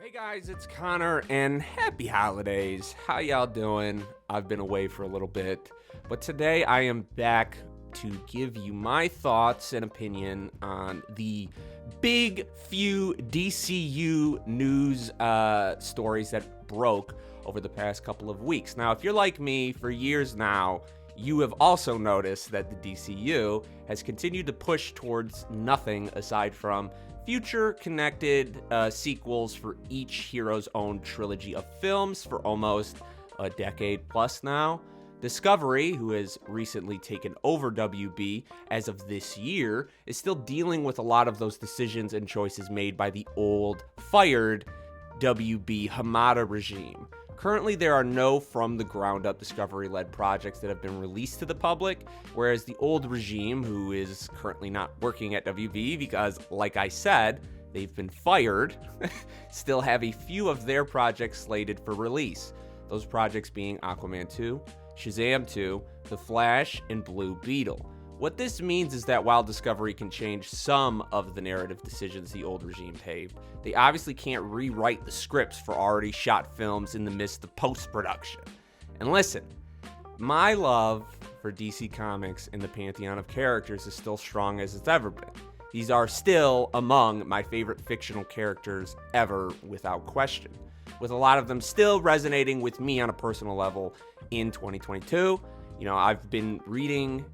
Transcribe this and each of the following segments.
Hey guys, it's Connor, and happy holidays. How y'all doing? I've been away for a little bit, but today I am back to give you my thoughts and opinion on the big few DCU news stories that broke over the past couple of weeks. Now, if you're like me for years now, you have also noticed that the DCU has continued to push towards nothing aside from future connected sequels for each hero's own trilogy of films for almost a decade plus now. Discovery, who has recently taken over WB as of this year, is still dealing with a lot of those decisions and choices made by the old, fired WB Hamada regime. Currently, there are no from-the-ground-up Discovery-led projects that have been released to the public, whereas the old regime, who is currently not working at WB because, like I said, they've been fired, still have a few of their projects slated for release. Those projects being Aquaman 2, Shazam 2, The Flash, and Blue Beetle. What this means is that while Discovery can change some of the narrative decisions the old regime paved, they obviously can't rewrite the scripts for already shot films in the midst of post-production. And listen, my love for DC Comics and the pantheon of characters is still strong as it's ever been. These are still among my favorite fictional characters ever, without question, with a lot of them still resonating with me on a personal level in 2022. You know, I've been reading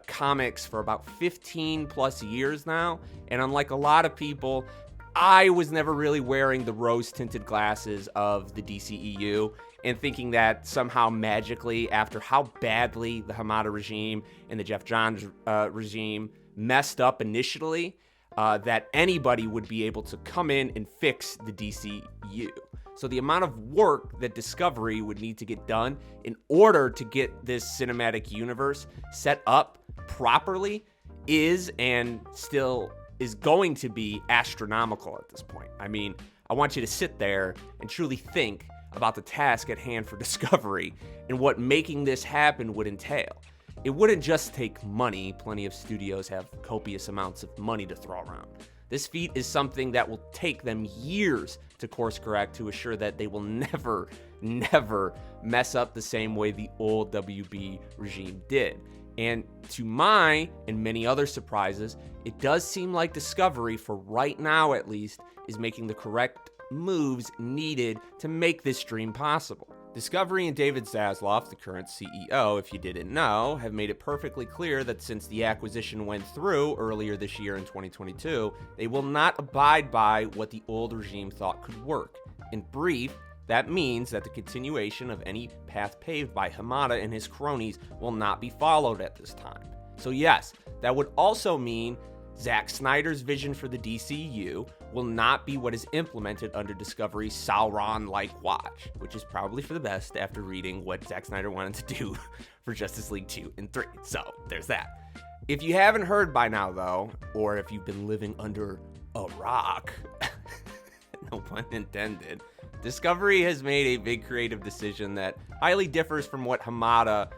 comics for about 15 plus years now, and unlike a lot of people, I was never really wearing the rose-tinted glasses of the DCEU and thinking that somehow magically, after how badly the Hamada regime and the Jeff Johns regime messed up initially, that anybody would be able to come in and fix the DCU. So the amount of work that Discovery would need to get done in order to get this cinematic universe set up properly is, and still is going to be, astronomical at this point. I mean, I want you to sit there and truly think about the task at hand for Discovery and what making this happen would entail. It wouldn't just take money. Plenty of studios have copious amounts of money to throw around. This feat is something that will take them years to course correct to assure that they will never mess up the same way the old WB regime did. And to my and many other surprises, it does seem like Discovery, for right now at least, is making the correct moves needed to make this dream possible. Discovery and David Zaslav, the current CEO, if you didn't know, have made it perfectly clear that since the acquisition went through earlier this year in 2022, they will not abide by what the old regime thought could work. In brief, that means that the continuation of any path paved by Hamada and his cronies will not be followed at this time. So yes, that would also mean Zack Snyder's vision for the DCU will not be what is implemented under Discovery's Sauron-like watch, which is probably for the best after reading what Zack Snyder wanted to do for Justice League 2 and 3. So there's that. If you haven't heard by now, though, or if you've been living under a rock, no pun intended, Discovery has made a big creative decision that highly differs from what Hamada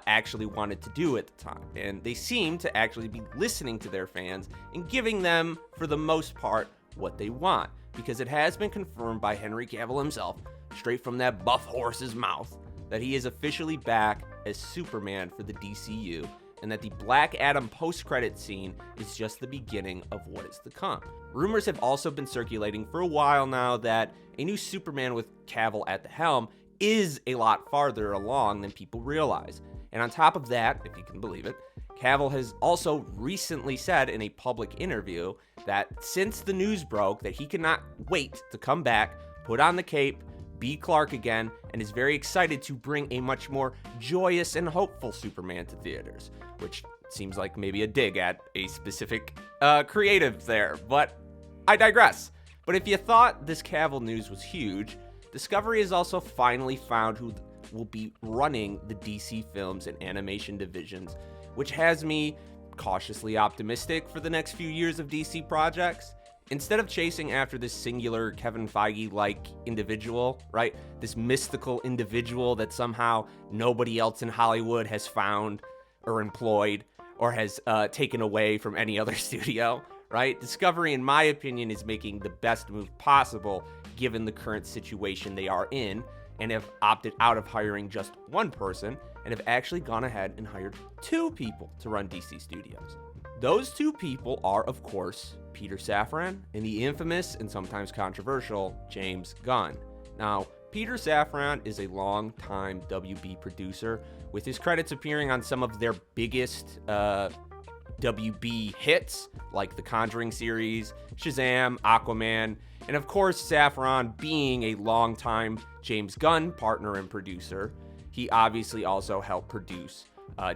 actually wanted to do at the time. And they seem to actually be listening to their fans and giving them, for the most part, what they want. Because it has been confirmed by Henry Cavill himself, straight from that buff horse's mouth, that he is officially back as Superman for the DCU, and that the Black Adam post-credit scene is just the beginning of what is to come. Rumors have also been circulating for a while now that a new Superman with Cavill at the helm is a lot farther along than people realize. And on top of that, if you can believe it, Cavill has also recently said in a public interview that since the news broke that he cannot wait to come back, put on the cape, be Clark again, and is very excited to bring a much more joyous and hopeful Superman to theaters, which seems like maybe a dig at a specific creative there, but I digress. But if you thought this Cavill news was huge, Discovery has also finally found who will be running the DC films and animation divisions, which has me cautiously optimistic for the next few years of DC projects. Instead of chasing after this singular Kevin Feige-like individual, right? This mystical individual that somehow nobody else in Hollywood has found or employed or has taken away from any other studio, right? Discovery, in my opinion, is making the best move possible, given the current situation they are in, and have opted out of hiring just one person and have actually gone ahead and hired 2 people to run DC Studios. Those 2 people are, of course, Peter Safran and the infamous and sometimes controversial James Gunn. Now, Peter Safran is a longtime WB producer, with his credits appearing on some of their biggest WB hits, like the Conjuring series, Shazam, Aquaman, and of course, Safran being a longtime James Gunn partner and producer, he obviously also helped produce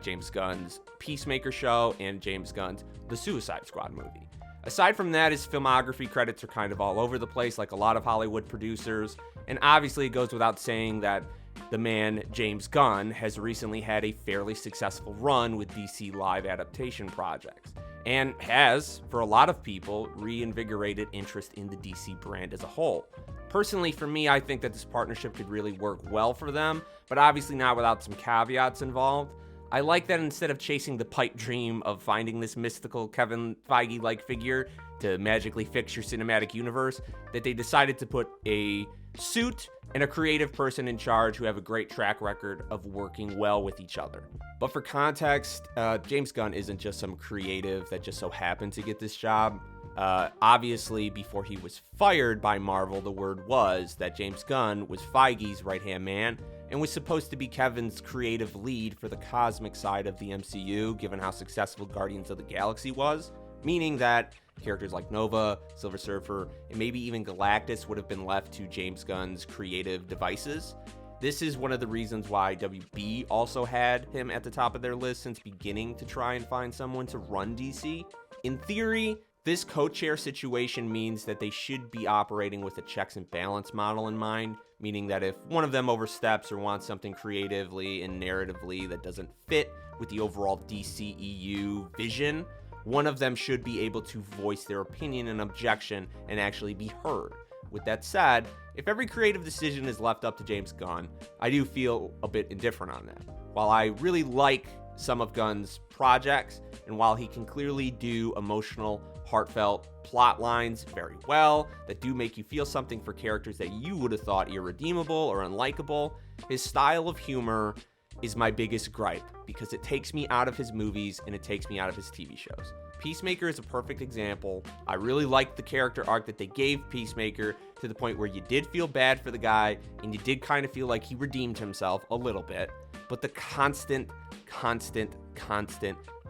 James Gunn's Peacemaker show and James Gunn's The Suicide Squad movie. Aside from that, his filmography credits are kind of all over the place, like a lot of Hollywood producers, and obviously it goes without saying that the man James Gunn has recently had a fairly successful run with DC live adaptation projects, and has, for a lot of people, reinvigorated interest in the DC brand as a whole. Personally, for me, I think that this partnership could really work well for them, but obviously not without some caveats involved. I like that instead of chasing the pipe dream of finding this mystical Kevin Feige-like figure to magically fix your cinematic universe, that they decided to put a suit and a creative person in charge who have a great track record of working well with each other. But for context, James Gunn isn't just some creative that just so happened to get this job. Obviously, before he was fired by Marvel, the word was that James Gunn was Feige's right-hand man and was supposed to be Kevin's creative lead for the cosmic side of the MCU, given how successful Guardians of the Galaxy was, meaning that characters like Nova, Silver Surfer, and maybe even Galactus would have been left to James Gunn's creative devices. This is one of the reasons why WB also had him at the top of their list since beginning to try and find someone to run DC. In theory, this co-chair situation means that they should be operating with a checks and balance model in mind, meaning that if one of them oversteps or wants something creatively and narratively that doesn't fit with the overall DCEU vision, one of them should be able to voice their opinion and objection and actually be heard. With that said, if every creative decision is left up to James Gunn, I do feel a bit indifferent on that. While I really like some of Gunn's projects, and while he can clearly do emotional, heartfelt plot lines very well that do make you feel something for characters that you would have thought irredeemable or unlikable, his style of humor is my biggest gripe because it takes me out of his movies and it takes me out of his TV shows. Peacemaker is a perfect example. I really liked the character arc that they gave Peacemaker to the point where you did feel bad for the guy and you did kind of feel like he redeemed himself a little bit, but the constant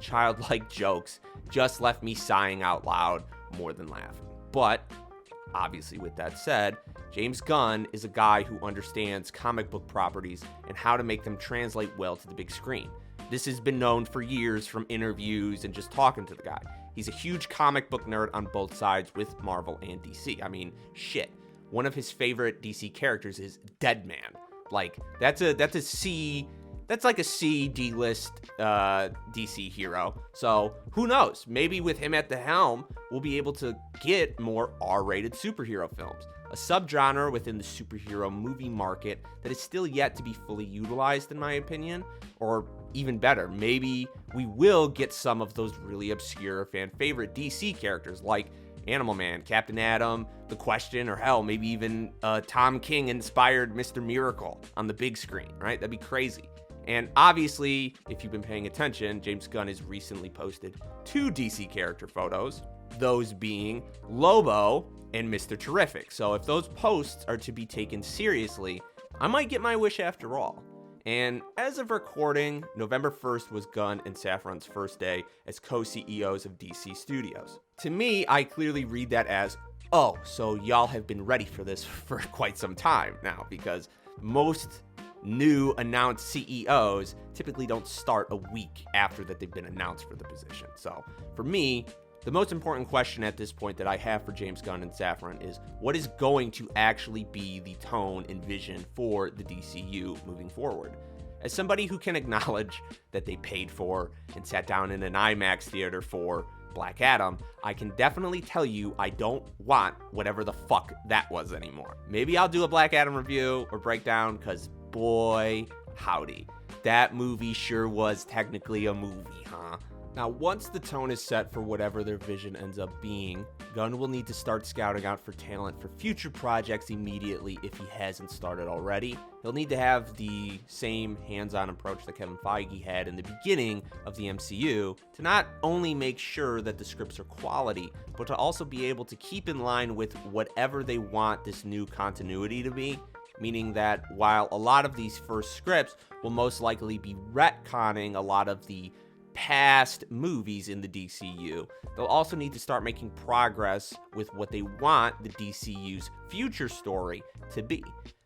childlike jokes just left me sighing out loud more than laughing. But obviously, with that said, James Gunn is a guy who understands comic book properties and how to make them translate well to the big screen. This has been known for years from interviews and just talking to the guy. He's a huge comic book nerd on both sides with Marvel and DC. I mean, shit. One of his favorite DC characters is Deadman. Like, that's like a C D-list DC hero. So who knows? Maybe with him at the helm, we'll be able to get more R-rated superhero films, a subgenre within the superhero movie market that is still yet to be fully utilized, in my opinion. Or even better, maybe we will get some of those really obscure fan favorite DC characters like Animal Man, Captain Atom, The Question, or hell, maybe even Tom King inspired Mr. Miracle on the big screen, right? That'd be crazy. And obviously, if you've been paying attention, James Gunn has recently posted 2 DC character photos, those being Lobo and Mr. Terrific. So if those posts are to be taken seriously, I might get my wish after all. And as of recording, November 1st was Gunn and Safran's first day as co-CEOs of DC Studios. To me, I clearly read that as, oh, so y'all have been ready for this for quite some time now, because most new announced CEOs typically don't start a week after that they've been announced for the position. So for me, the most important question at this point that I have for James Gunn and Safran is what is going to actually be the tone and vision for the DCU moving forward? As somebody who can acknowledge that they paid for and sat down in an IMAX theater for Black Adam, I can definitely tell you I don't want whatever the fuck that was anymore. Maybe I'll do a Black Adam review or breakdown, because boy, howdy, that movie sure was technically a movie, huh? Now, once the tone is set for whatever their vision ends up being, Gunn will need to start scouting out for talent for future projects immediately if he hasn't started already. He'll need to have the same hands-on approach that Kevin Feige had in the beginning of the MCU to not only make sure that the scripts are quality, but to also be able to keep in line with whatever they want this new continuity to be. Meaning that while a lot of these first scripts will most likely be retconning a lot of the past movies in the DCU, they'll also need to start making progress with what they want the DCU's future story to be.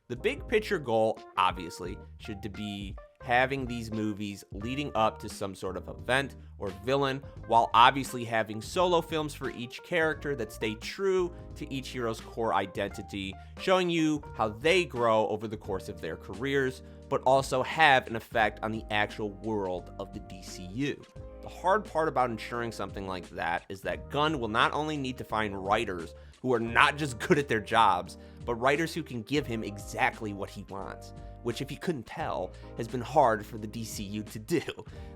The big picture goal, obviously, should be having these movies leading up to some sort of event or villain, while obviously having solo films for each character that stay true to each hero's core identity, showing you how they grow over the course of their careers, but also have an effect on the actual world of the DCU. The hard part about ensuring something like that is that Gunn will not only need to find writers who are not just good at their jobs, but writers who can give him exactly what he wants, which, if you couldn't tell, has been hard for the DCU to do.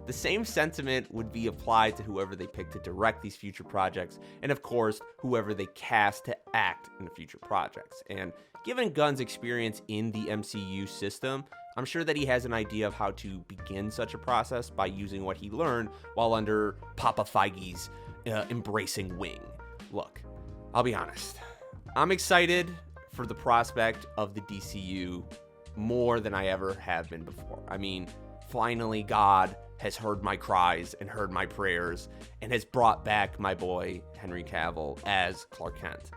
The same sentiment would be applied to whoever they pick to direct these future projects, and of course, whoever they cast to act in the future projects. And given Gunn's experience in the MCU system, I'm sure that he has an idea of how to begin such a process by using what he learned while under Papa Feige's embracing wing. Look, I'll be honest, I'm excited for the prospect of the DCU more than I ever have been before. I mean, finally God has heard my cries and heard my prayers and has brought back my boy Henry Cavill as Clark Kent.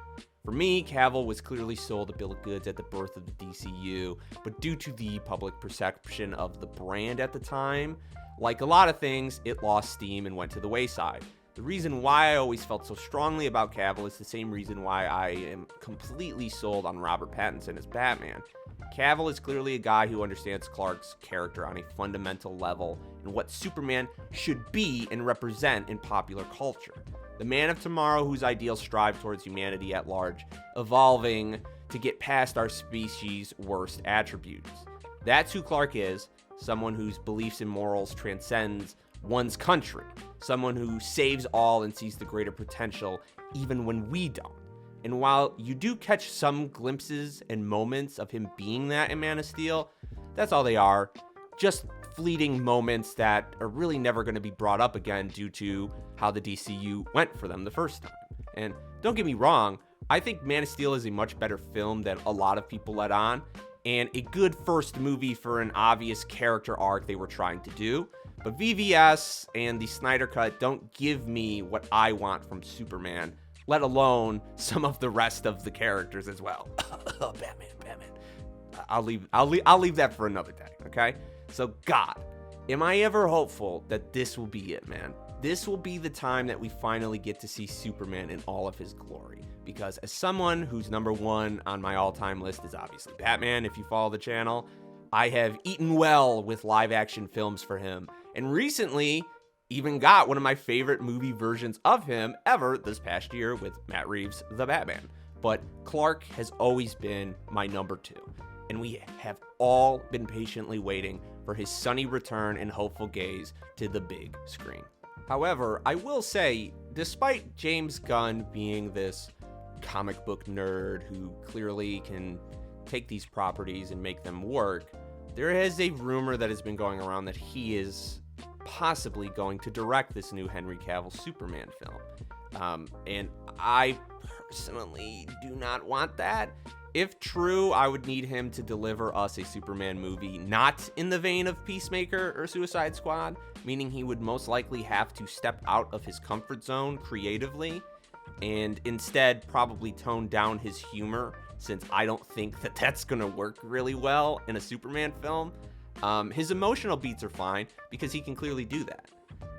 For me, Cavill was clearly sold a bill of goods at the birth of the DCU, but due to the public perception of the brand at the time, like a lot of things, it lost steam and went to the wayside. The reason why I always felt so strongly about Cavill is the same reason why I am completely sold on Robert Pattinson as Batman. Cavill is clearly a guy who understands Clark's character on a fundamental level and what Superman should be and represent in popular culture. The man of tomorrow whose ideals strive towards humanity at large, evolving to get past our species' worst attributes. That's who Clark is, someone whose beliefs and morals transcends one's country, someone who saves all and sees the greater potential even when we don't. And while you do catch some glimpses and moments of him being that in Man of Steel, that's all they are. Just fleeting moments that are really never going to be brought up again due to how the DCU went for them the first time. And don't get me wrong, I think Man of Steel is a much better film than a lot of people let on, and a good first movie for an obvious character arc they were trying to do. But VVS and the Snyder Cut don't give me what I want from Superman, let alone some of the rest of the characters as well. Batman. I'll leave that for another day, okay? So God, am I ever hopeful that this will be it, man? This will be the time that we finally get to see Superman in all of his glory. Because as someone who's number one on my all-time list is obviously Batman, if you follow the channel, I have eaten well with live-action films for him. And recently, even got one of my favorite movie versions of him ever this past year with Matt Reeves' The Batman. But Clark has always been my number two. And we have all been patiently waiting for his sunny return and hopeful gaze to the big screen. However, I will say, despite James Gunn being this comic book nerd who clearly can take these properties and make them work, there is a rumor that has been going around that he is possibly going to direct this new Henry Cavill Superman film. And I personally do not want that. If true, I would need him to deliver us a Superman movie not in the vein of Peacemaker or Suicide Squad, meaning he would most likely have to step out of his comfort zone creatively and instead probably tone down his humor, since I don't think that that's going to work really well in a Superman film. His emotional beats are fine because he can clearly do that.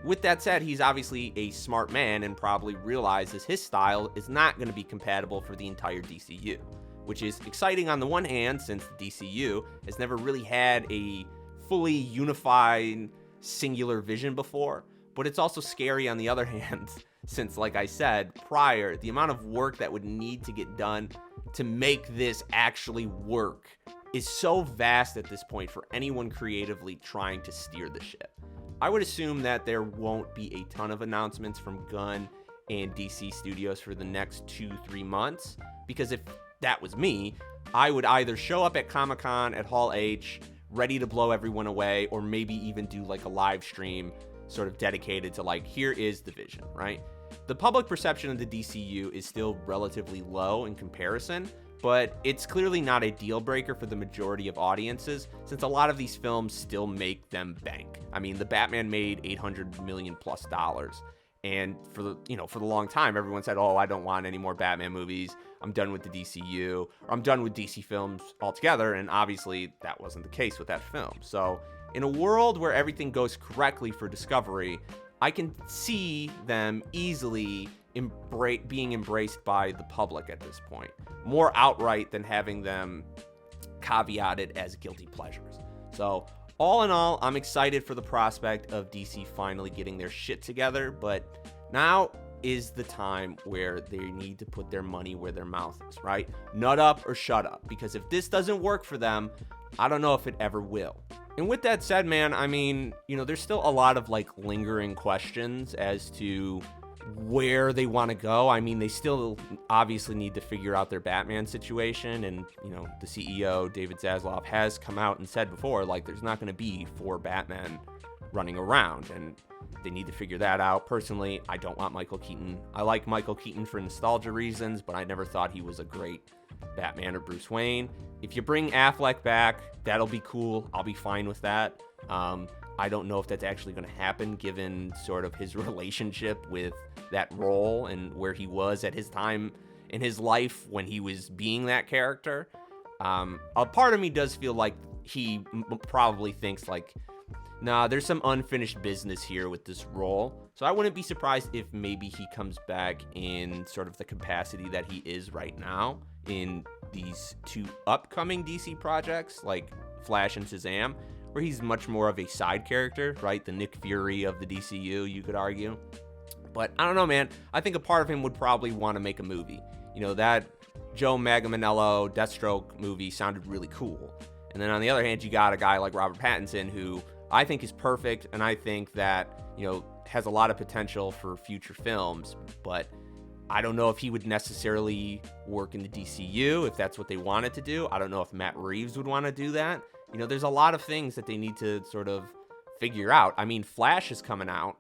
With that said, he's obviously a smart man and probably realizes his style is not going to be compatible for the entire DCU. Which is exciting on the one hand, since the DCU has never really had a fully unified, singular vision before, but it's also scary on the other hand, since, like I said prior, the amount of work that would need to get done to make this actually work is so vast at this point for anyone creatively trying to steer the ship. I would assume that there won't be a ton of announcements from Gunn and DC Studios for the next 2-3 months, because if that was me, I would either show up at Comic-Con at Hall H ready to blow everyone away, or maybe even do like a live stream sort of dedicated to like, here is the vision, right? The public perception of the DCU is still relatively low in comparison, but it's clearly not a deal breaker for the majority of audiences, since a lot of these films still make them bank. I mean, the Batman made $800 million plus, and for the long time, everyone said, "Oh, I don't want any more Batman movies. I'm done with the DCU, or I'm done with DC films altogether." And obviously, that wasn't the case with that film. So, in a world where everything goes correctly for Discovery, I can see them easily being embraced by the public at this point, more outright than having them caveated as guilty pleasures. So, all in all, I'm excited for the prospect of DC finally getting their shit together, but now is the time where they need to put their money where their mouth is, right? Nut up or shut up, because if this doesn't work for them, I don't know if it ever will. And with that said, man, I mean, there's still a lot of like lingering questions as to where they want to go. I mean, they still obviously need to figure out their Batman situation, and the CEO David Zaslav has come out and said before, like, there's not going to be 4 Batmen running around, and they need to figure that out. Personally, I don't want Michael Keaton. I like Michael Keaton for nostalgia reasons, but I never thought he was a great Batman or Bruce Wayne. If you bring Affleck back, that'll be cool. I'll be fine with that. I don't know if that's actually going to happen, given sort of his relationship with that role and where he was at his time in his life when he was being that character. A part of me does feel like he probably thinks like, nah, there's some unfinished business here with this role. So I wouldn't be surprised if maybe he comes back in sort of the capacity that he is right now in these 2 upcoming DC projects, like Flash and Shazam, where he's much more of a side character, right? The Nick Fury of the DCU, you could argue. But I don't know, man. I think a part of him would probably want to make a movie. That Joe Manganiello Deathstroke movie sounded really cool. And then on the other hand, you got a guy like Robert Pattinson, who I think is perfect, and I think that, has a lot of potential for future films, but I don't know if he would necessarily work in the DCU if that's what they wanted to do. I don't know if Matt Reeves would want to do that. There's a lot of things that they need to sort of figure out. I mean, Flash is coming out,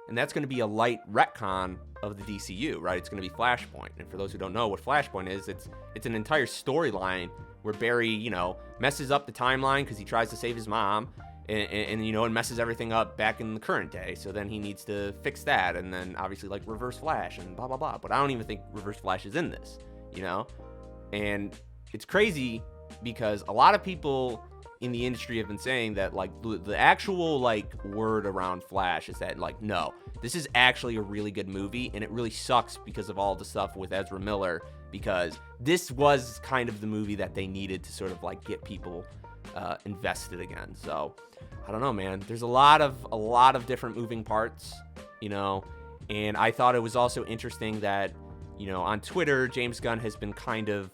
and that's going to be a light retcon of the DCU, right? It's going to be Flashpoint. And for those who don't know what Flashpoint is, it's an entire storyline where Barry, messes up the timeline because he tries to save his mom, and messes everything up back in the current day. So then he needs to fix that, and then obviously like Reverse Flash and blah, blah, blah. But I don't even think Reverse Flash is in this, And it's crazy because a lot of people in the industry have been saying that like the actual like word around Flash is that like, no, this is actually a really good movie, and it really sucks because of all the stuff with Ezra Miller, because this was kind of the movie that they needed to sort of like get people invested again. So I don't know, man. There's a lot of different moving parts, and I thought it was also interesting that on Twitter, James Gunn has been kind of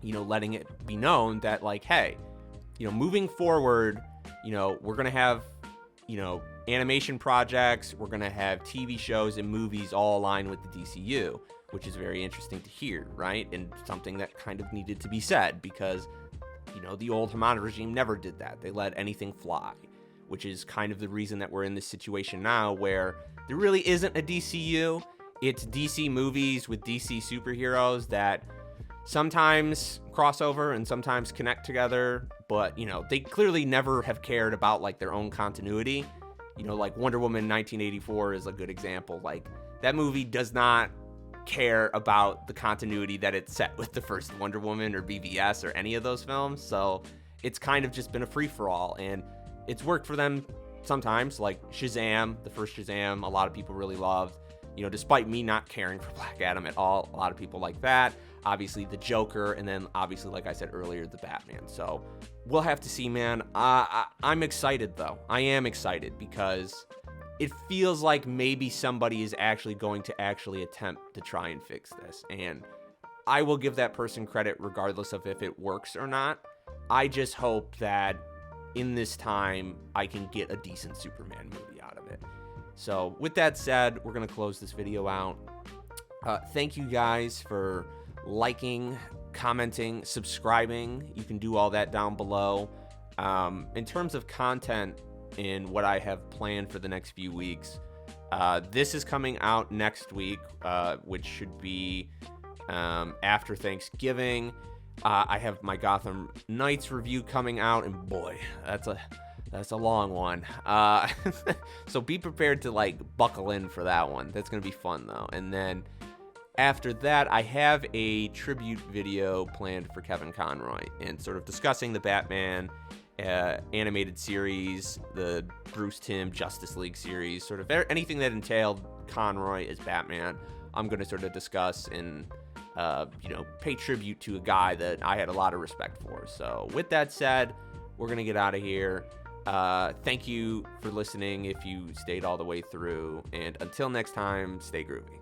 letting it be known that like, hey, moving forward, we're going to have, animation projects, we're going to have TV shows and movies all aligned with the DCU, which is very interesting to hear, right? And something that kind of needed to be said because, the old Hamada regime never did that. They let anything fly, which is kind of the reason that we're in this situation now where there really isn't a DCU. It's DC movies with DC superheroes that sometimes cross over and sometimes connect together, but they clearly never have cared about like their own continuity. Like Wonder Woman 1984 is a good example. Like that movie does not care about the continuity that it's set with the first Wonder Woman or BVS or any of those films. So it's kind of just been a free-for-all, and it's worked for them sometimes. Like Shazam, the first Shazam, a lot of people really loved. Despite me not caring for Black Adam at all, a lot of people like that. Obviously the Joker, and then obviously, like I said earlier, the Batman. So we'll have to see, man. I'm excited, though. I am excited because it feels like maybe somebody is actually going to actually attempt to try and fix this. And I will give that person credit regardless of if it works or not. I just hope that in this time I can get a decent Superman movie out of it. So with that said, we're going to close this video out. Thank you guys for liking, commenting, subscribing. You can do all that down below. In terms of content and what I have planned for the next few weeks, this is coming out next week, which should be after Thanksgiving. I have my Gotham Knights review coming out, and boy, that's a long one. So be prepared to like buckle in for that one. That's gonna be fun though. And then after that, I have a tribute video planned for Kevin Conroy and sort of discussing the Batman animated series, the Bruce Timm Justice League series, sort of anything that entailed Conroy as Batman. I'm going to sort of discuss and pay tribute to a guy that I had a lot of respect for. So with that said, we're going to get out of here. Thank you for listening if you stayed all the way through, and until next time, stay groovy.